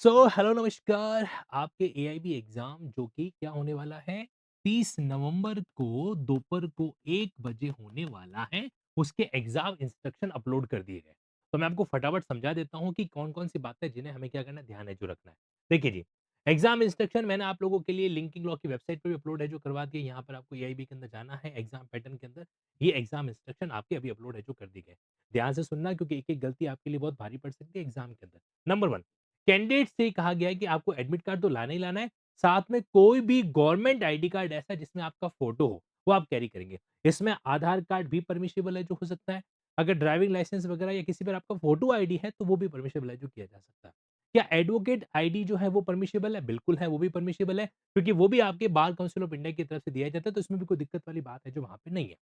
Hello नमस्कार। आपके AIB exam जो कि क्या होने वाला है 30 नवंबर को दोपहर को 1 बजे होने वाला है, उसके एग्ज़ाम इंस्ट्रक्शन अपलोड कर दिए गए। तो मैं आपको फटाफट समझा देता हूँ कि कौन-कौन सी बातें जिन्हें हमें क्या करना है, ध्यान है जो रखना है। देखिए जी, एग्ज़ाम इंस्ट्रक्शन मैंने आप लोगों के लिए लिंकिंग लॉ की वेबसाइट पे भी अपलोड है जो करवा दिए। यहाँ पर आपको एआईबी के अंदर जाना है एग्ज़ाम पैटर्न के अंदर। ये एग्ज़ाम इंस्ट्रक्शन आपके अभी अपलोड है जो कर दिए गए। ध्यान से सुनना क्योंकि एक-एक गलती आपके लिए बहुत भारी पड़ सकती है एग्ज़ाम के अंदर। नंबर 1, कैंडिडेट से कहा गया है कि आपको एडमिट कार्ड तो लाना ही लाना है, साथ में कोई भी गवर्नमेंट आईडी कार्ड ऐसा जिसमें आपका फ़ोटो हो, वो आप कैरी करेंगे। इसमें आधार कार्ड भी परमिसिबल है जो हो सकता है, अगर ड्राइविंग लाइसेंस वगैरह या किसी पर आपका फ़ोटो आईडी है, तो वो भी परमिसिबल है जो किया जा सकता है। क्या एडवोकेट आईडी जो है वो परमिसिबल है? बिल्कुल है, वो भी परमिसिबल है क्योंकि वो भी आपके बार काउंसिल ऑफ इंडिया की तरफ से दिया जाता है, तो इसमें भी कोई दिक्कत वाली बात है जो वहाँ पे नहीं है।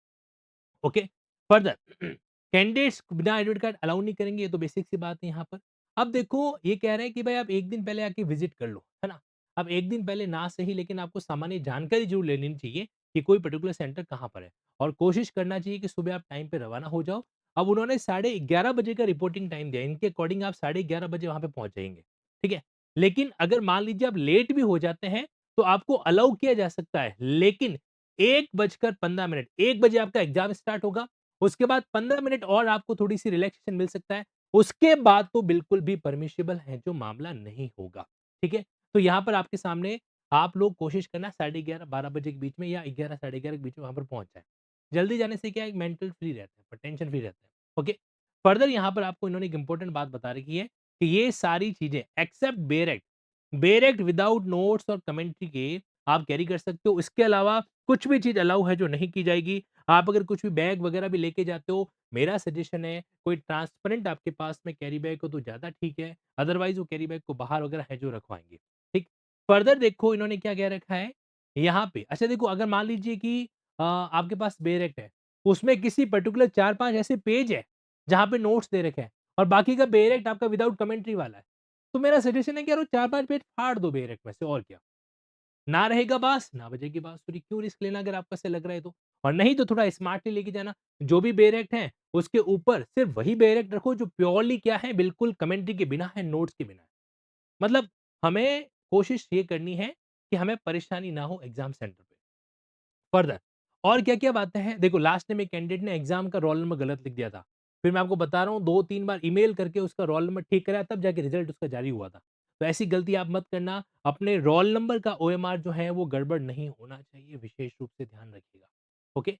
ओके, फर्दर कैंडिडेट्स बिना एडमिट कार्ड अलाउ नहीं करेंगे, ये तो बेसिक सी बात है यहाँ पर। अब देखो ये कह रहे हैं कि भाई आप 1 दिन पहले आके विज़िट कर लो, है ना? अब 1 दिन पहले ना सही लेकिन आपको सामान्य जानकारी ज़रूर ले लेनी चाहिए कि कोई पर्टिकुलर सेंटर कहाँ पर है और कोशिश करना चाहिए कि सुबह आप टाइम पे रवाना हो जाओ। अब उन्होंने साढ़े 11 बजे का रिपोर्टिंग टाइम दिया है, इनके अकॉर्डिंग आप साढ़े 11 बजे वहाँ पे पहुँच जाएँगे, ठीक है? लेकिन अगर मान लीजिए आप लेट भी हो जाते हैं, तो आपको अलाउ किया जा सकता है, लेकिन 1 बजकर 15 मिनट, 1 बजे आपका एग्ज़ाम स्टार्ट होगा, उसके बाद 15 मिनट और आपको थोड़ी-सी रिलैक्सेशन मिल सकता है, उसके बाद तो बिल्कुल भी परमिसिबल है जो मामला नहीं होगा, ठीक है? तो यहाँ पर आपके सामने आप लोग कोशिश करना साढ़े 11 12 बजे के बीच में या 11 साढ़े 11 के बीच में वहाँ पर पहुँच जाएँ। जल्दी जाने से क्या है मेंटल फ्री रहता है, टेंशन फ्री रहता है, ओके? फर्दर यहाँ पर आपको इन्होंने एक इम्पोर्टेंट बात बता रखी है कि ये सारी चीज़ें except bare act without notes और कमेंट्री के आप कैरी कर सकते हो। इसके अलावा कुछ भी चीज़ अलाउ है जो नहीं की जाएगी। आप अगर कुछ भी बैग वगैरह भी लेके जाते हो, मेरा सजेशन है कोई ट्रांसपेरेंट आपके पास में कैरी बैग हो तो ज़्यादा ठीक है, अदरवाइज़ वो कैरी बैग को बाहर वगैरह है जो रखवाएँगे, ठीक? फर्दर देखो इन्होंने क्या कह रखा है, यहाँ पे अच्छा देखो अगर मान लीजिए कि आपके पास बेरेक्ट है, उसमें किसी पर्टिकुलर 4-5 ऐसे पेज है, जहाँ पे नोट्स दे रखे हैं और बाकी का बेरेक्ट आपका विदाउट कमेंट्री वाला है, तो मेरा सजेशन है कि यार वो 4-5 पेज फाड़ दो बेरेक्ट में से और क्या। ना रहेगा बाँस, ना बजेगी बाँसुरी, क्यों रिस्क लेना अगर आपको ऐसा लग रहा है तो? और नहीं तो थोड़ा स्मार्टली लेके जाना, जो भी बेरेक्ट हैं, उसके ऊपर सिर्फ़ वही बेरेक्ट रखो जो प्योरली क्या है, बिल्कुल कमेंट्री के बिना है, नोट्स के बिना है। मतलब हमें कोशिश ये करनी है कि हमें परेशानी ना हो एग्ज़ाम सेंटर पे। फर्दर और क्या-क्या बातें हैं? देखो लास्ट टाइम एक कैंडिडेट ने एग्ज़ाम का रोल नंबर गलत लिख दिया था। फिर मैं आपको बता रहा हूँ 2-3 बार ईमेल करके उसका रोल नंबर ठीक कराया तब जाके रिज़ल्ट उसका जारी हुआ था। तो ऐसी गलती आप मत करना। अपने रोल नंबर का ओएमआर जो है वो गड़बड़ नहीं होना चाहिए, विशेष रूप से ध्यान रखिएगा। Okay?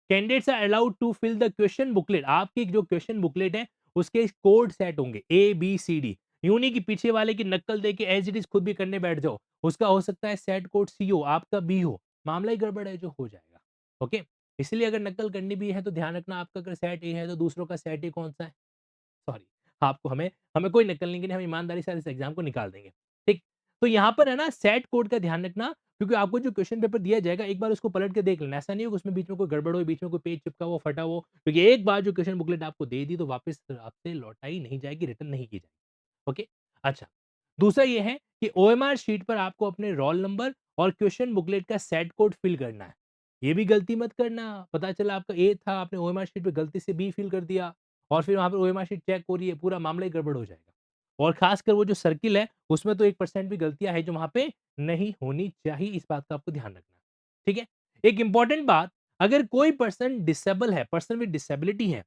Candidates are allowed to fill the question booklet. आपकी जो क्वेश्चन बुकलेट है उसके कोड सेट होंगे ए, बी, सी, डी। यूँ नहीं कि पीछे वाले की नक्कल देके एज़ इट इज़ खुद भी करने बैठ जाओ। उसका हो सकता है सेट कोड सी हो, आपका बी हो। मामला ही गड़बड़ है जो हो जाएगा। ओके? इसलिए अगर नकल करनी भी है तो ध्यान रखना आपका अगर सेट ए है तो दूसरों का सेट ए कौन-सा है? सॉरी, आपको हमें हमें कोई नकल नहीं करनी, हम ईमानदारी से इस एग्ज़ाम को निकाल देंगे। ठीक? तो यहाँ पर है ना सेट कोड का ध्यान रखना क्योंकि आपको जो क्वेश्चन पेपर दिया जाएगा एक बार उसको पलट के देख लेना। ऐसा नहीं हो कि उसमें बीच में कोई गड़बड़ हो, बीच में कोई पेज चिपका हो, फटा हो। क्योंकि एक बार जो क्वेश्चन बुकलेट आपको दे दी तो वापस आपसे लौटाई नहीं जाएगी, रिटर्न नहीं की जाएगी। ओके? अच्छा, दूसरा ये है कि ओएमआर शीट पर आपको अपने रोल नंबर और क्वेश्चन बुकलेट का सेट कोड फिल करना है। ये भी गलती मत करना, पता चला आपका ए था, आपने ओएमआर शीट पे गलती से बी फिल कर दिया और फिर वहाँ पे ओएमआर शीट चेक हो रही है, पूरा मामला ही गड़बड़ हो जाएगा। और खासकर वो जो सर्किल है, उसमें तो 1% भी गलतियाँ हैं जो वहाँ पे नहीं होनी चाहिए, इस बात का आपको ध्यान रखना है। ठीक है? एक इम्पोर्टेंट बात, अगर कोई पर्सन डिसेबल है, पर्सन विद डिसेबिलिटी है,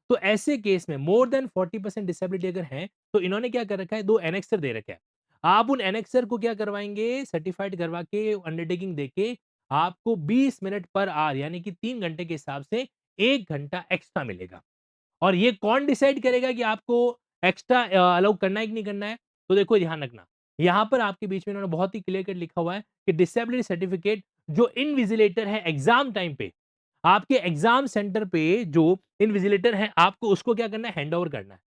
तो ऐसे केस में मोर देन 40% डिसेबिलिटी अगर है, तो इन्होंने क्या कर रखा है 2 एनेक्सर दे रखे हैं। आप उन एनेक्सर को क्या करवाएँगे सर्टिफाइड करवा के अंडरटेकिंग देके आपको 20 मिनट पर आवर यानी कि 3 घंटे के हिसाब से 1 घंटा एक्स्ट्रा मिलेगा। और ये कौन डिसाइड करेगा कि आपको एक्स्ट्रा अलाउ करना है कि नहीं करना है? तो देखो ध्यान रखना, यहाँ पर आपके बीच में इन्होंने बहुत ही क्लियर कट लिखा हुआ है कि डिसेबिलिटी सर्टिफिकेट जो इनविजिलेटर है एग्ज़ाम टाइम पे, आपके एग्ज़ाम सेंटर पे जो इनविजिलेटर है, आपको उसको क्या करना है हैंडओवर करना है।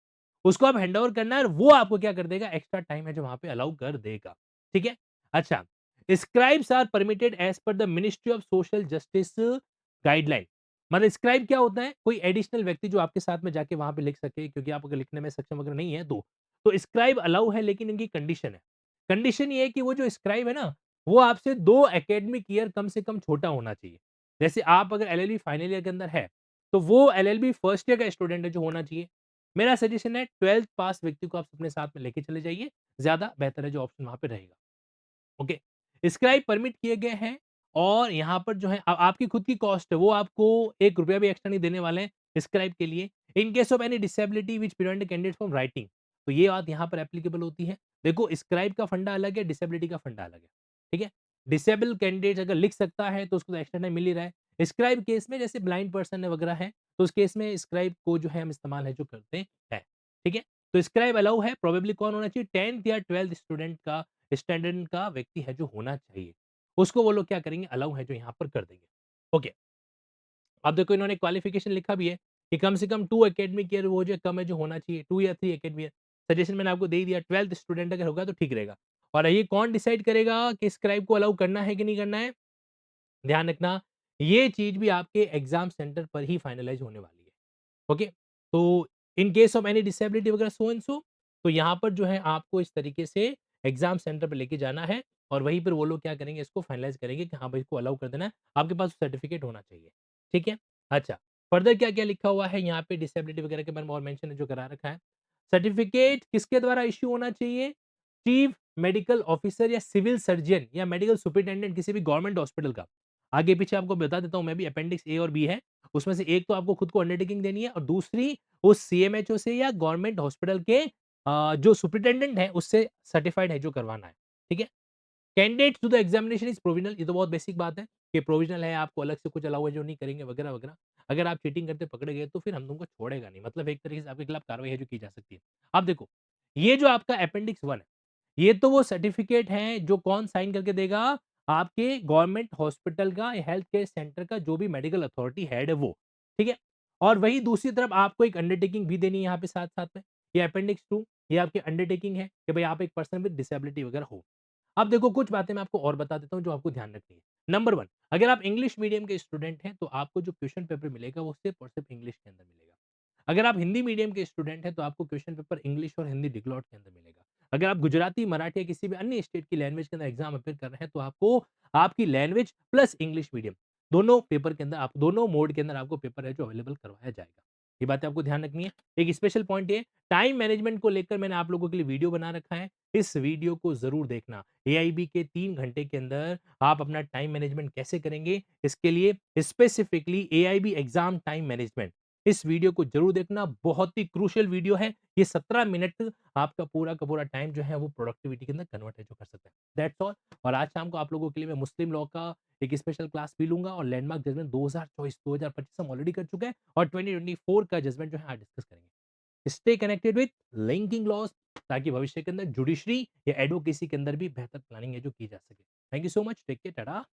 उसको आप हैंडओवर करना है और वो आपको क्या कर देगा एक्स्ट्रा टाइम है जो वहाँ पे अलाउ कर देगा। ठीक है? अच्छा, scribes are permitted as per the ministry of social justice guideline. मतलब स्क्राइब क्या होता है? कोई एडिशनल व्यक्ति जो आपके साथ में जाके वहाँ पे लिख सके क्योंकि आप अगर लिखने में सक्षम अगर नहीं है तो। तो स्क्राइब अलाउ है लेकिन इनकी कंडीशन है। कंडीशन ये है कि वो जो स्क्राइब है ना, वो आपसे 2 एकेडमिक ईयर कम से कम छोटा होना चाहिए। जैसे आप अगर एलएलबी फाइनल ईयर के अंदर है, तो वो एलएलबी फर्स्ट ईयर का स्टूडेंट है जो होना चाहिए। मेरा सजेशन है 12th पास व्यक्ति को आप अपने साथ में लेके चले जाइए, ज़्यादा बेहतर है जो ऑप्शन वहाँ पे रहेगा। ओके। स्क्राइब परमिट किए गए हैं और यहाँ पर जो है आपकी खुद की कॉस्ट है, वो आपको ₹1 भी एक्स्ट्रा नहीं देने वाले हैं स्क्राइब के लिए। In case of any disability which prevent candidate from writing, तो ये बात यहाँ पर एप्लीकेबल होती है। देखो स्क्राइब का फंडा अलग है, डिसेबिलिटी का फंडा अलग है। ठीक है? डिसेबल कैंडिडेट अगर लिख सकता है तो उसको तो एक्स्ट्रा टाइम मिल ही रहा है। स्क्राइब केस में जैसे ब्लाइंड पर्सन है वगैरह है, तो उस केस में स्क्राइब को जो है हम इस्तेमाल है जो करते हैं। ठीक है? तो स्क्राइब अलाउ है, प्रोबेबली कौन होना चाहिए? 10th या 12th स्टूडेंट का स्टैंडर्ड का व्यक्ति है जो होना चाहिए। उसको वो लोग क्या करेंगे अलाउ है जो यहाँ पर कर देंगे। ओके, अब देखो इन्होंने क्वालिफिकेशन लिखा भी है कि कम से कम 2 एकेडमिक ईयर वो जो कम है जो होना चाहिए 2 या 3 एकेडमिक ईयर। सजेशन मैंने आपको दे ही दिया 12th स्टूडेंट अगर होगा तो ठीक रहेगा। और ये कौन डिसाइड करेगा कि स्क्राइब को अलाउ करना है कि नहीं करना है? ध्यान रखना, ये चीज़ भी आपके एग्ज़ाम सेंटर पर ही फाइनलाइज़ होने वाली है। ओके? तो in case of any disability वगैरह सो एंड सो, तो यहाँ पर जो है आपको इस तरीके से एग्ज़ाम सेंटर पे लेके जाना है और वहीं पर वो लोग क्या करेंगे इसको फाइनलाइज़ करेंगे कि हाँ भाई इसको अलाउ कर देना है। आपके पास सर्टिफ़िकेट होना चाहिए। ठीक है? अच्छा, फर्दर क्या-क्या लिखा हुआ है यहाँ पे डिसेबिलिटी वगैरह के बारे में और मेंशन है जो करा रखा है। सर्टिफ़िकेट किसके द्वारा इश्यू होना चाहिए? चीफ मेडिकल ऑफिसर या सिविल सर्जन या मेडिकल सुपरिटेंडेंट किसी भी गवर्नमेंट हॉस्पिटल का। आगे-पीछे आपको बता देता हूँ मैं भी अपेंडिक्स ए और बी है। उसमें से एक तो आपको खुद को अंडरटेकिंग देनी है और दूसरी उस सीएमएचओ से या गवर्नमेंट हॉस्पिटल के जो सुपरिटेंडेंट है उससे सर्टिफाइड है जो करवाना है। ठीक है? Candidates to the examination is provisional, ये तो बहुत बेसिक बात है कि प्रोविज़नल है, आपको अलग से कुछ अलाउ है जो नहीं करेंगे वगैरह-वगैरह। अगर आप चीटिंग करते पकड़े गए तो फिर हम तुमको छोड़ेगा नहीं। मतलब एक तरीके से आपके खिलाफ कार्रवाई है जो की जा सकती है। अब देखो, ये जो आपका अपेंडिक्स 1 है, ये तो वो सर्टिफिकेट है जो कौन साइन करके देगा? आपके गवर्नमेंट हॉस्पिटल का या हेल्थ केयर सेंटर का जो भी मेडिकल अथॉरिटी हेड है वो। ठीक है? और वहीं दूसरी तरफ आपको एक अंडरटेकिंग भी देनी है यहाँ पे साथ-साथ में। ये अपेंडिक्स 2 ये आपकी अंडरटेकिंग है कि भाई आप एक पर्सन विद डिसेबिलिटी वगैरह हो। अब देखो कुछ बातें मैं आपको और बता देता हूँ जो आपको ध्यान रखनी है। नंबर 1, अगर आप इंग्लिश मीडियम के स्टूडेंट हैं तो आपको जो क्वेश्चन पेपर मिलेगा वो सिर्फ़ और सिर्फ़ इंग्लिश के अंदर मिलेगा। अगर आप हिंदी मीडियम के स्टूडेंट हैं तो आपको क्वेश्चन पेपर इंग्लिश और हिंदी डिक्लॉट के अंदर मिलेगा। अगर आप गुजराती, मराठी या किसी भी अन्य स्टेट की लैंग्वेज के अंदर एग्ज़ाम अपीयर कर रहे हैं तो आपको आपकी लैंग्वेज प्लस इंग्लिश मीडियम दोनों पेपर के अंदर आप दोनों मोड के अंदर आपको पेपर है जो अवेलेबल करवाया जाएगा। ये बातें आपको ध्यान रखनी है। एक स्पेशल पॉइंट ये टाइम मैनेजमेंट को लेकर मैंने आप लोगों के लिए वीडियो बना रखा है। इस वीडियो को ज़रूर देखना। एआईबी के 3 घंटे के अंदर आप अपना टाइम मैनेजमेंट कैसे करेंगे, इसके लिए specifically AIB exam time management इस वीडियो को ज़रूर देखना, बहुत ही क्रूशियल वीडियो है। ये 17 मिनट आपका पूरा का पूरा टाइम जो है वो प्रोडक्टिविटी के अंदर कन्वर्ट है जो कर सकता है। दैट्स ऑल और आज शाम को आप लोगों के लिए मैं मुस्लिम लॉ का एक स्पेशल क्लास भी लूँगा और लैंडमार्क जजमेंट 2024-2025 हम ऑलरेडी कर चुके हैं और 2024 का जजमेंट जो है आज डिस्कस करेंगे। Stay connected with linking laws ताकि भविष्य के अंदर जुडिशरी या एडवोकेसी के अंदर भी बेहतर प्लानिंग है जो की जा सके। Thank you so much, take care, Tata.